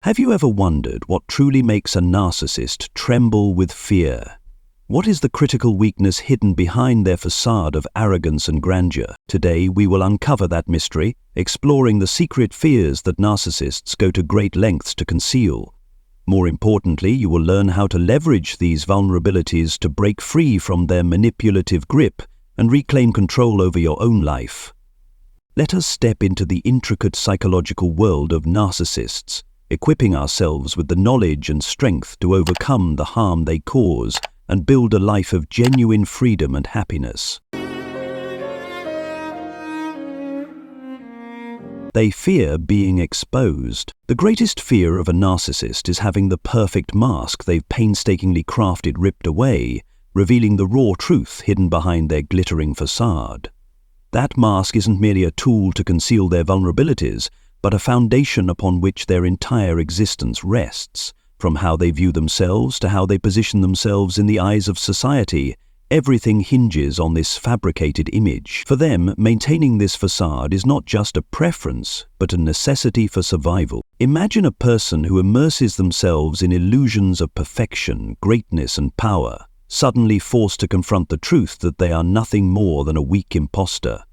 Have you ever wondered what truly makes a narcissist tremble with fear? What is the critical weakness hidden behind their facade of arrogance and grandeur? Today we will uncover that mystery, exploring the secret fears that narcissists go to great lengths to conceal. More importantly, you will learn how to leverage these vulnerabilities to break free from their manipulative grip and reclaim control over your own life. Let us step into the intricate psychological world of narcissists, equipping ourselves with the knowledge and strength to overcome the harm they cause and build a life of genuine freedom and happiness. They fear being exposed. The greatest fear of a narcissist is having the perfect mask they've painstakingly crafted ripped away, revealing the raw truth hidden behind their glittering facade. That mask isn't merely a tool to conceal their vulnerabilities, but a foundation upon which their entire existence rests. From how they view themselves to how they position themselves in the eyes of society, everything hinges on this fabricated image. For them, maintaining this facade is not just a preference, but a necessity for survival. Imagine a person who immerses themselves in illusions of perfection, greatness, and power, suddenly forced to confront the truth that they are nothing more than a weak imposter.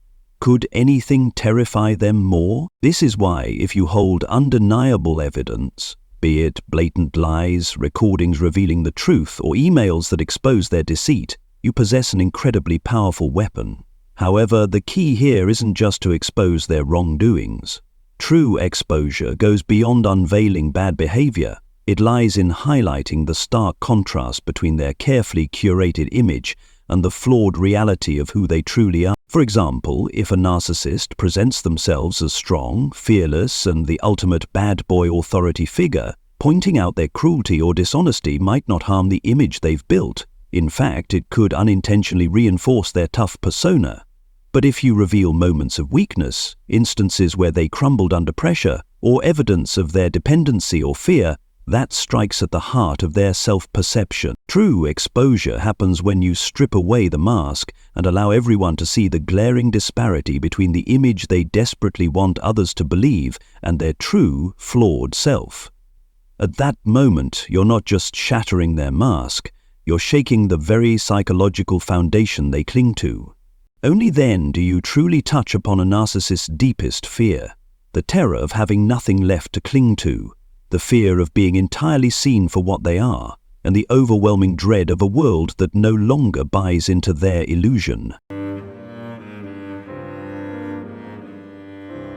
Could anything terrify them more? This is why, if you hold undeniable evidence, be it blatant lies, recordings revealing the truth, or emails that expose their deceit, you possess an incredibly powerful weapon. However, the key here isn't just to expose their wrongdoings. True exposure goes beyond unveiling bad behavior. It lies in highlighting the stark contrast between their carefully curated image and the flawed reality of who they truly are. For example, if a narcissist presents themselves as strong, fearless, and the ultimate bad boy authority figure, pointing out their cruelty or dishonesty might not harm the image they've built. In fact, it could unintentionally reinforce their tough persona. But if you reveal moments of weakness, instances where they crumbled under pressure, or evidence of their dependency or fear, that strikes at the heart of their self-perception. True exposure happens when you strip away the mask and allow everyone to see the glaring disparity between the image they desperately want others to believe and their true, flawed self. At that moment, you're not just shattering their mask, you're shaking the very psychological foundation they cling to. Only then do you truly touch upon a narcissist's deepest fear, the terror of having nothing left to cling to, the fear of being entirely seen for what they are, and the overwhelming dread of a world that no longer buys into their illusion.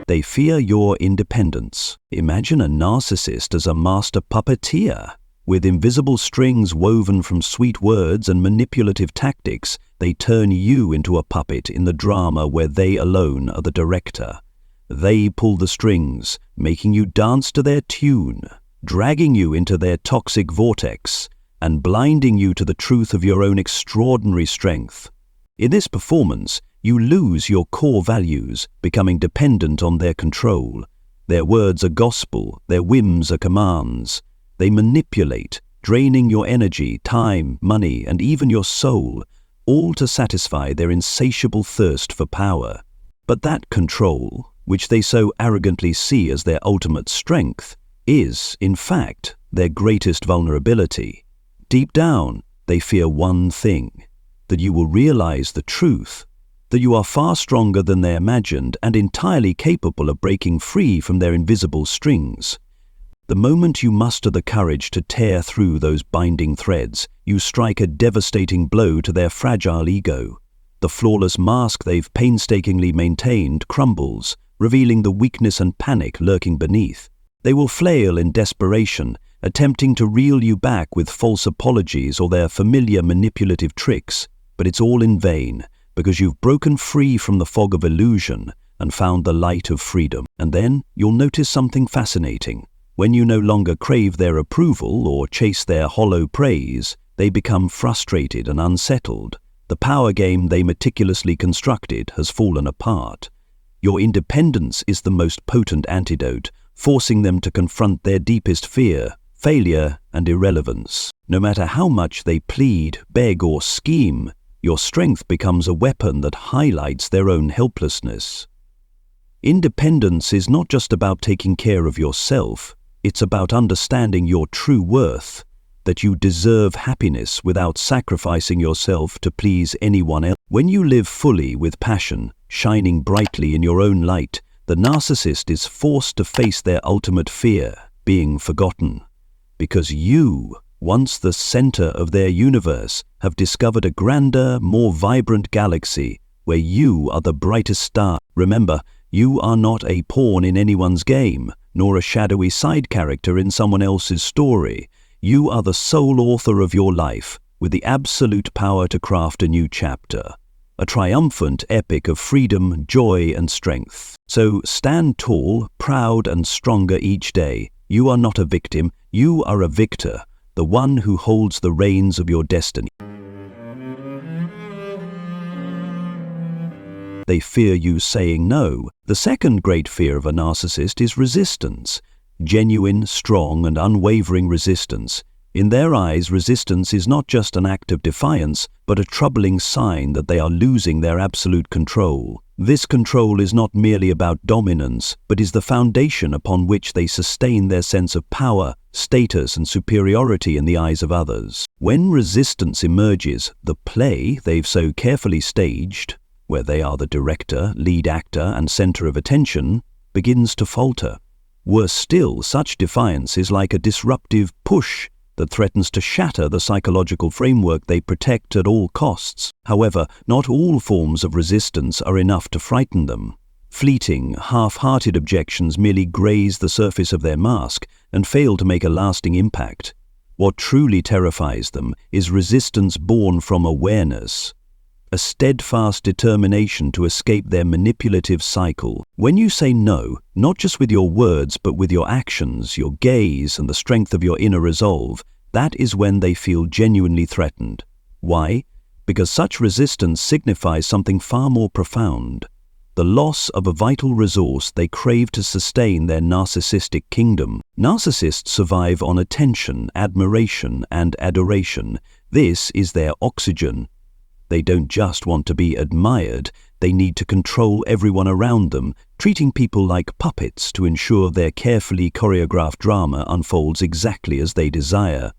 They fear your independence. Imagine a narcissist as a master puppeteer. With invisible strings woven from sweet words and manipulative tactics, they turn you into a puppet in the drama where they alone are the director. They pull the strings, making you dance to their tune, dragging you into their toxic vortex, and blinding you to the truth of your own extraordinary strength. In this performance, you lose your core values, becoming dependent on their control. Their words are gospel, their whims are commands. They manipulate, draining your energy, time, money, and even your soul, all to satisfy their insatiable thirst for power. But that control, which they so arrogantly see as their ultimate strength, is, in fact, their greatest vulnerability. Deep down, they fear one thing: that you will realize the truth, that you are far stronger than they imagined and entirely capable of breaking free from their invisible strings. The moment you muster the courage to tear through those binding threads, you strike a devastating blow to their fragile ego. The flawless mask they've painstakingly maintained crumbles, revealing the weakness and panic lurking beneath. They will flail in desperation, attempting to reel you back with false apologies or their familiar manipulative tricks, but it's all in vain, because you've broken free from the fog of illusion and found the light of freedom. And then you'll notice something fascinating. When you no longer crave their approval or chase their hollow praise, they become frustrated and unsettled. The power game they meticulously constructed has fallen apart. Your independence is the most potent antidote, forcing them to confront their deepest fear, failure, and irrelevance. No matter how much they plead, beg, or scheme, your strength becomes a weapon that highlights their own helplessness. Independence is not just about taking care of yourself, It's about understanding your true worth, that you deserve happiness without sacrificing yourself to please anyone else. When you live fully with passion, shining brightly in your own light, the narcissist is forced to face their ultimate fear, being forgotten. Because you, once the center of their universe, have discovered a grander, more vibrant galaxy where you are the brightest star. Remember, you are not a pawn in anyone's game, nor a shadowy side character in someone else's story. You are the sole author of your life, with the absolute power to craft a new chapter, a triumphant epic of freedom, joy, and strength. So stand tall, proud, and stronger each day. You are not a victim, you are a victor, the one who holds the reins of your destiny. They fear you saying no. The second great fear of a narcissist is resistance. Genuine, strong, and unwavering resistance. In their eyes, resistance is not just an act of defiance, but a troubling sign that they are losing their absolute control. This control is not merely about dominance, but is the foundation upon which they sustain their sense of power, status, and superiority in the eyes of others. When resistance emerges, the play they've so carefully staged, where they are the director, lead actor, and center of attention, begins to falter. Worse still, such defiance is like a disruptive push that threatens to shatter the psychological framework they protect at all costs. However, not all forms of resistance are enough to frighten them. Fleeting, half-hearted objections merely graze the surface of their mask and fail to make a lasting impact. What truly terrifies them is resistance born from awareness, a steadfast determination to escape their manipulative cycle. When you say no, not just with your words but with your actions, your gaze, and the strength of your inner resolve, that is when they feel genuinely threatened. Why? Because such resistance signifies something far more profound: the loss of a vital resource they crave to sustain their narcissistic kingdom. Narcissists survive on attention, admiration, and adoration. This is their oxygen. They don't just want to be admired, they need to control everyone around them, treating people like puppets to ensure their carefully choreographed drama unfolds exactly as they desire.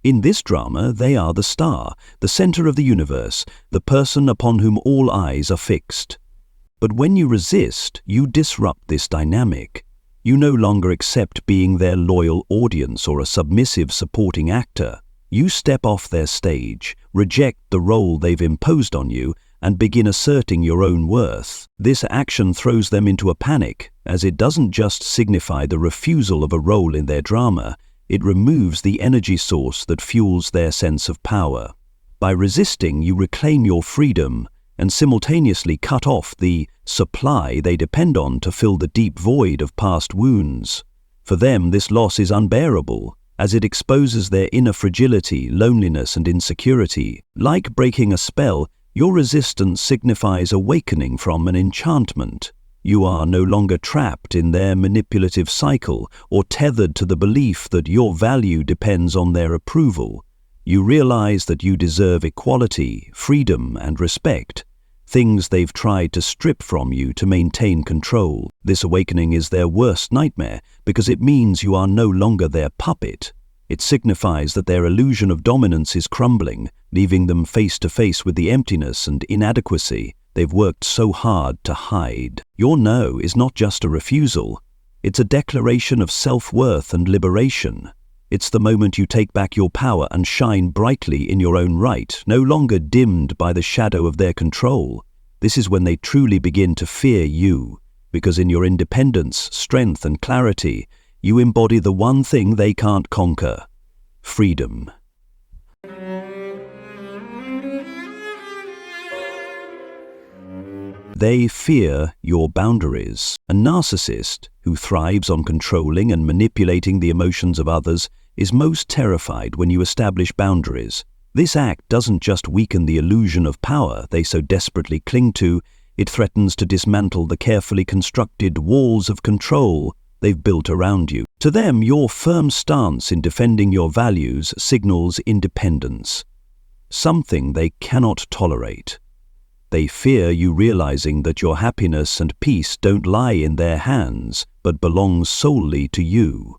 In this drama, they are the star, the center of the universe, the person upon whom all eyes are fixed. But when you resist, you disrupt this dynamic. You no longer accept being their loyal audience or a submissive supporting actor. You step off their stage, reject the role they've imposed on you, and begin asserting your own worth. This action throws them into a panic, as it doesn't just signify the refusal of a role in their drama, it removes the energy source that fuels their sense of power. By resisting, you reclaim your freedom and simultaneously cut off the supply they depend on to fill the deep void of past wounds. For them, this loss is unbearable, as it exposes their inner fragility, loneliness, and insecurity. Like breaking a spell, your resistance signifies awakening from an enchantment. You are no longer trapped in their manipulative cycle or tethered to the belief that your value depends on their approval. You realize that you deserve equality, freedom, and respect, things they've tried to strip from you to maintain control. This awakening is their worst nightmare because it means you are no longer their puppet. It signifies that their illusion of dominance is crumbling, leaving them face to face with the emptiness and inadequacy they've worked so hard to hide. Your no is not just a refusal. It's a declaration of self-worth and liberation. It's the moment you take back your power and shine brightly in your own right, no longer dimmed by the shadow of their control. This is when they truly begin to fear you, because in your independence, strength, and clarity, you embody the one thing they can't conquer: freedom. They fear your boundaries. A narcissist, who thrives on controlling and manipulating the emotions of others, is most terrified when you establish boundaries. This act doesn't just weaken the illusion of power they so desperately cling to, it threatens to dismantle the carefully constructed walls of control they've built around you. To them, your firm stance in defending your values signals independence, something they cannot tolerate. They fear you realizing that your happiness and peace don't lie in their hands, but belong solely to you.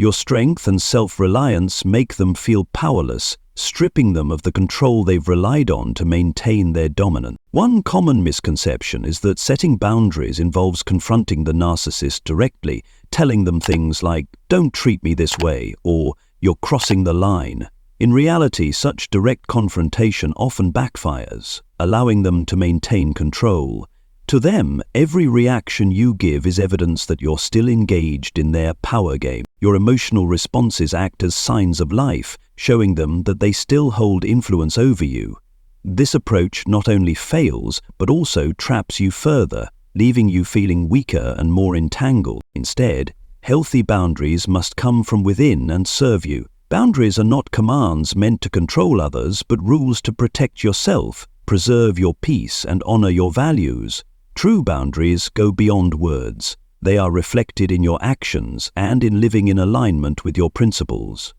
Your strength and self-reliance make them feel powerless, stripping them of the control they've relied on to maintain their dominance. One common misconception is that setting boundaries involves confronting the narcissist directly, telling them things like, "Don't treat me this way," or "You're crossing the line." In reality, such direct confrontation often backfires, allowing them to maintain control. To them, every reaction you give is evidence that you're still engaged in their power game. Your emotional responses act as signs of life, showing them that they still hold influence over you. This approach not only fails, but also traps you further, leaving you feeling weaker and more entangled. Instead, healthy boundaries must come from within and serve you. Boundaries are not commands meant to control others, but rules to protect yourself, preserve your peace, and honor your values. True boundaries go beyond words. They are reflected in your actions and in living in alignment with your principles.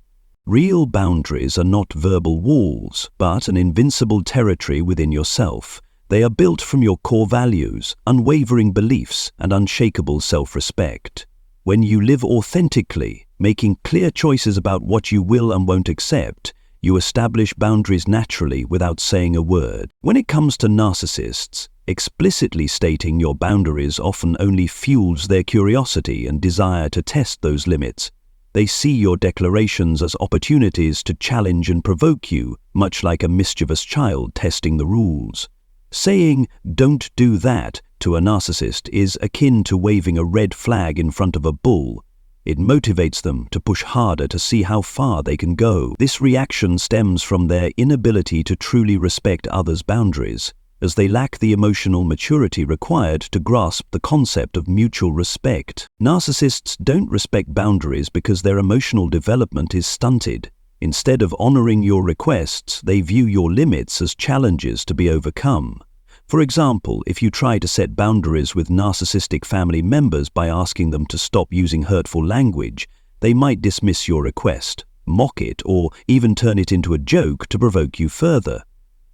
Real boundaries are not verbal walls, but an invincible territory within yourself. They are built from your core values, unwavering beliefs, and unshakable self-respect. When you live authentically, making clear choices about what you will and won't accept, you establish boundaries naturally without saying a word. When it comes to narcissists, explicitly stating your boundaries often only fuels their curiosity and desire to test those limits. They see your declarations as opportunities to challenge and provoke you, much like a mischievous child testing the rules. Saying, "Don't do that," to a narcissist is akin to waving a red flag in front of a bull. It motivates them to push harder to see how far they can go. This reaction stems from their inability to truly respect others' boundaries, as they lack the emotional maturity required to grasp the concept of mutual respect. Narcissists don't respect boundaries because their emotional development is stunted. Instead of honoring your requests, they view your limits as challenges to be overcome. For example, if you try to set boundaries with narcissistic family members by asking them to stop using hurtful language, they might dismiss your request, mock it, or even turn it into a joke to provoke you further.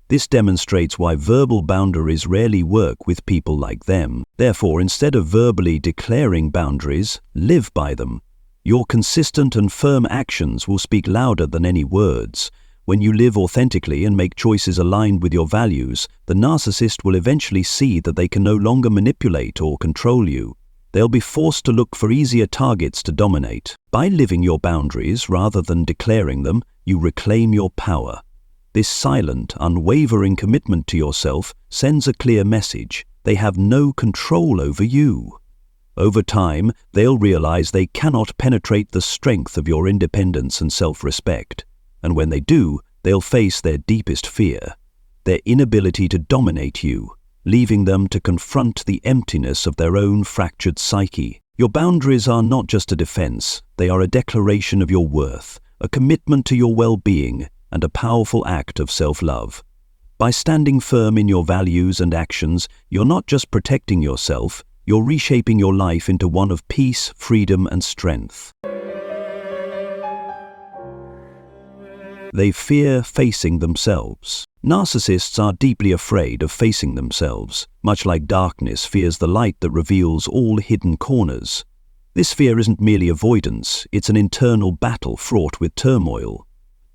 This demonstrates why verbal boundaries rarely work with people like them. Therefore, instead of verbally declaring boundaries, live by them. Your consistent and firm actions will speak louder than any words. When you live authentically and make choices aligned with your values, the narcissist will eventually see that they can no longer manipulate or control you. They'll be forced to look for easier targets to dominate. By living your boundaries rather than declaring them, you reclaim your power. This silent, unwavering commitment to yourself sends a clear message. They have no control over you. Over time, they'll realize they cannot penetrate the strength of your independence and self-respect. And when they do, they'll face their deepest fear, their inability to dominate you, leaving them to confront the emptiness of their own fractured psyche. Your boundaries are not just a defense, they are a declaration of your worth, a commitment to your well-being, and a powerful act of self-love. By standing firm in your values and actions, you're not just protecting yourself, you're reshaping your life into one of peace, freedom, and strength. They fear facing themselves. Narcissists are deeply afraid of facing themselves, much like darkness fears the light that reveals all hidden corners. This fear isn't merely avoidance, it's an internal battle fraught with turmoil.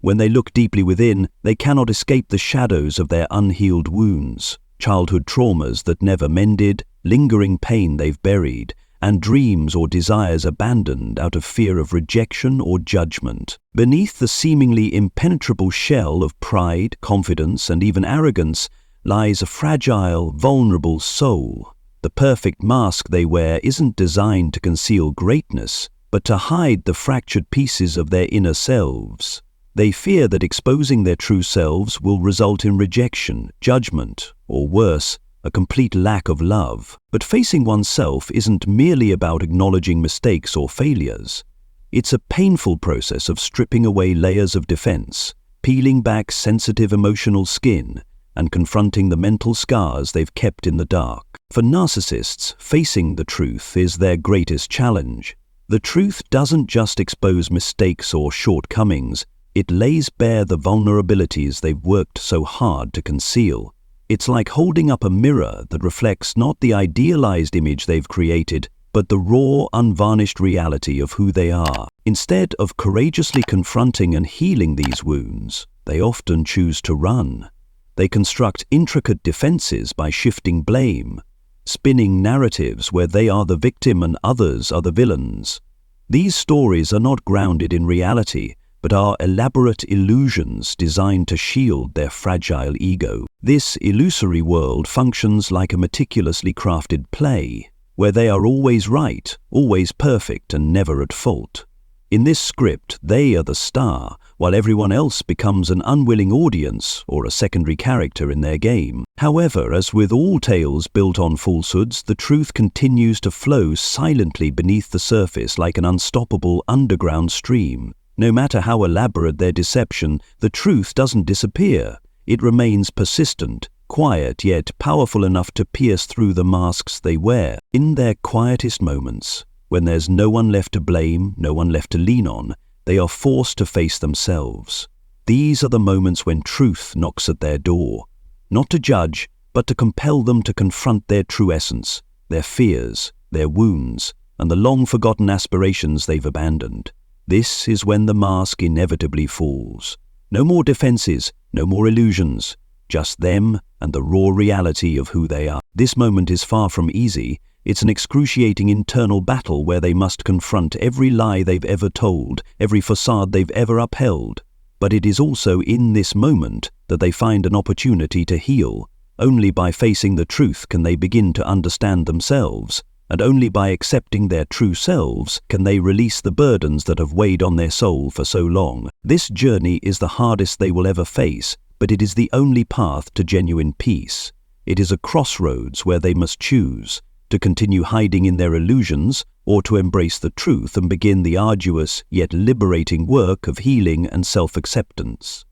When they look deeply within, they cannot escape the shadows of their unhealed wounds, childhood traumas that never mended, lingering pain they've buried, and dreams or desires abandoned out of fear of rejection or judgment. Beneath the seemingly impenetrable shell of pride, confidence, and even arrogance lies a fragile, vulnerable soul. The perfect mask they wear isn't designed to conceal greatness, but to hide the fractured pieces of their inner selves. They fear that exposing their true selves will result in rejection, judgment, or worse, a complete lack of love. But facing oneself isn't merely about acknowledging mistakes or failures. It's a painful process of stripping away layers of defense, peeling back sensitive emotional skin, and confronting the mental scars they've kept in the dark. For narcissists, facing the truth is their greatest challenge. The truth doesn't just expose mistakes or shortcomings, it lays bare the vulnerabilities they've worked so hard to conceal. It's like holding up a mirror that reflects not the idealized image they've created, but the raw, unvarnished reality of who they are. Instead of courageously confronting and healing these wounds, they often choose to run. They construct intricate defenses by shifting blame, spinning narratives where they are the victim and others are the villains. These stories are not grounded in reality, but are elaborate illusions designed to shield their fragile ego. This illusory world functions like a meticulously crafted play, where they are always right, always perfect, and never at fault. In this script, they are the star, while everyone else becomes an unwilling audience or a secondary character in their game. However, as with all tales built on falsehoods, the truth continues to flow silently beneath the surface like an unstoppable underground stream. No matter how elaborate their deception, the truth doesn't disappear. It remains persistent, quiet, yet powerful enough to pierce through the masks they wear. In their quietest moments, when there's no one left to blame, no one left to lean on, they are forced to face themselves. These are the moments when truth knocks at their door, not to judge, but to compel them to confront their true essence, their fears, their wounds, and the long-forgotten aspirations they've abandoned. This is when the mask inevitably falls. No more defenses, no more illusions, just them and the raw reality of who they are. This moment is far from easy. It's an excruciating internal battle where they must confront every lie they've ever told, every facade they've ever upheld. But it is also in this moment that they find an opportunity to heal. Only by facing the truth can they begin to understand themselves, and only by accepting their true selves can they release the burdens that have weighed on their soul for so long. This journey is the hardest they will ever face, but it is the only path to genuine peace. It is a crossroads where they must choose to continue hiding in their illusions or to embrace the truth and begin the arduous yet liberating work of healing and self-acceptance.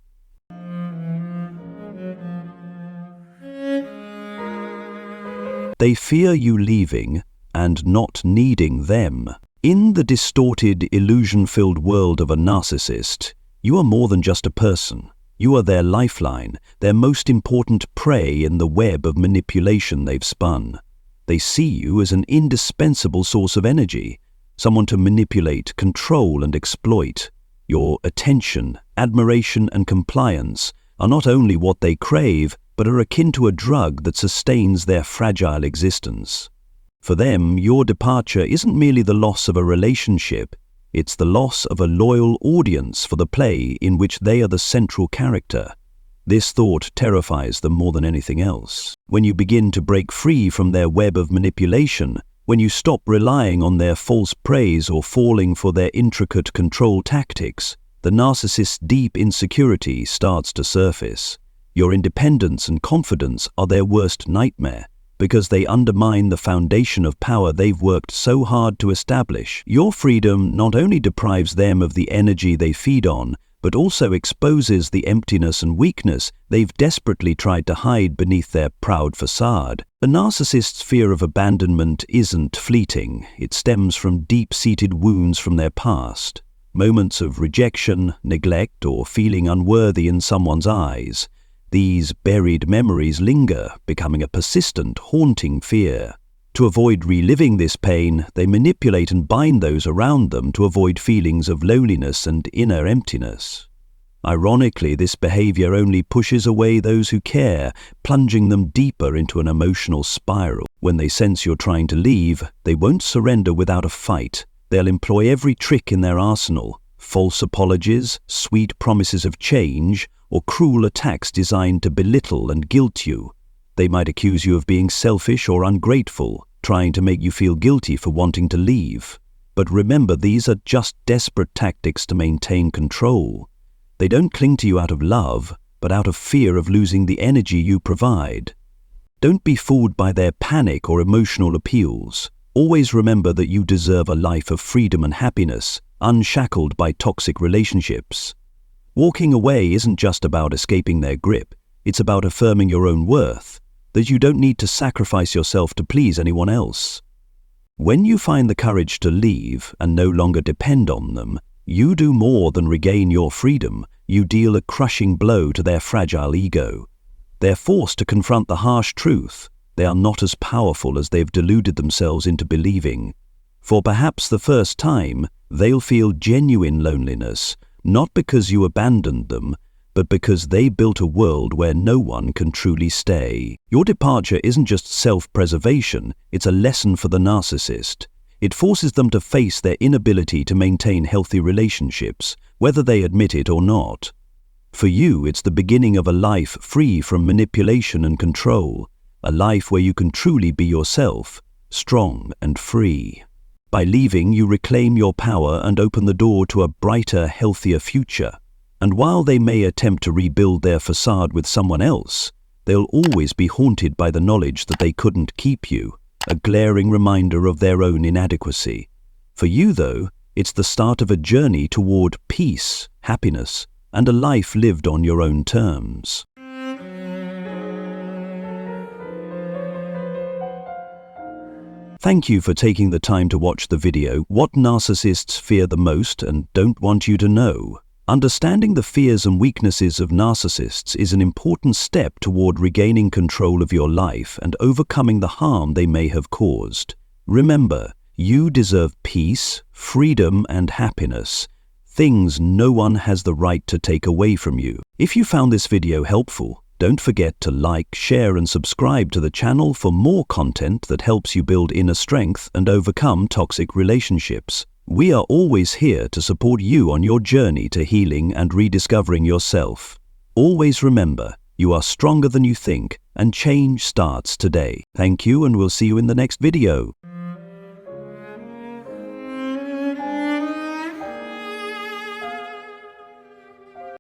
They fear you leaving and not needing them. In the distorted, illusion-filled world of a narcissist, you are more than just a person. You are their lifeline, their most important prey in the web of manipulation they've spun. They see you as an indispensable source of energy, someone to manipulate, control, and exploit. Your attention, admiration, and compliance are not only what they crave, but are akin to a drug that sustains their fragile existence. For them, your departure isn't merely the loss of a relationship, it's the loss of a loyal audience for the play in which they are the central character. This thought terrifies them more than anything else. When you begin to break free from their web of manipulation, when you stop relying on their false praise or falling for their intricate control tactics, the narcissist's deep insecurity starts to surface. Your independence and confidence are their worst nightmare, because they undermine the foundation of power they've worked so hard to establish. Your freedom not only deprives them of the energy they feed on, but also exposes the emptiness and weakness they've desperately tried to hide beneath their proud facade. A narcissist's fear of abandonment isn't fleeting. It stems from deep-seated wounds from their past. Moments of rejection, neglect, or feeling unworthy in someone's eyes. These buried memories linger, becoming a persistent, haunting fear. To avoid reliving this pain, they manipulate and bind those around them to avoid feelings of loneliness and inner emptiness. Ironically, this behavior only pushes away those who care, plunging them deeper into an emotional spiral. When they sense you're trying to leave, they won't surrender without a fight. They'll employ every trick in their arsenal: false apologies, sweet promises of change, or cruel attacks designed to belittle and guilt you. They might accuse you of being selfish or ungrateful, trying to make you feel guilty for wanting to leave. But remember, these are just desperate tactics to maintain control. They don't cling to you out of love, but out of fear of losing the energy you provide. Don't be fooled by their panic or emotional appeals. Always remember that you deserve a life of freedom and happiness, unshackled by toxic relationships. Walking away isn't just about escaping their grip. It's about affirming your own worth, that you don't need to sacrifice yourself to please anyone else. When you find the courage to leave and no longer depend on them, you do more than regain your freedom. You deal a crushing blow to their fragile ego. They're forced to confront the harsh truth. They are not as powerful as they've deluded themselves into believing. For perhaps the first time, they'll feel genuine loneliness, not because you abandoned them, but because they built a world where no one can truly stay. Your departure isn't just self-preservation, it's a lesson for the narcissist. It forces them to face their inability to maintain healthy relationships, whether they admit it or not. For you, it's the beginning of a life free from manipulation and control, a life where you can truly be yourself, strong and free. By leaving, you reclaim your power and open the door to a brighter, healthier future. And while they may attempt to rebuild their facade with someone else, they'll always be haunted by the knowledge that they couldn't keep you, a glaring reminder of their own inadequacy. For you, though, it's the start of a journey toward peace, happiness, and a life lived on your own terms. Thank you for taking the time to watch the video, What Narcissists Fear the Most and Don't Want You to Know. Understanding the fears and weaknesses of narcissists is an important step toward regaining control of your life and overcoming the harm they may have caused. Remember, you deserve peace, freedom, and happiness, things no one has the right to take away from you. If you found this video helpful, don't forget to like, share, and subscribe to the channel for more content that helps you build inner strength and overcome toxic relationships. We are always here to support you on your journey to healing and rediscovering yourself. Always remember, you are stronger than you think, and change starts today. Thank you, and we'll see you in the next video.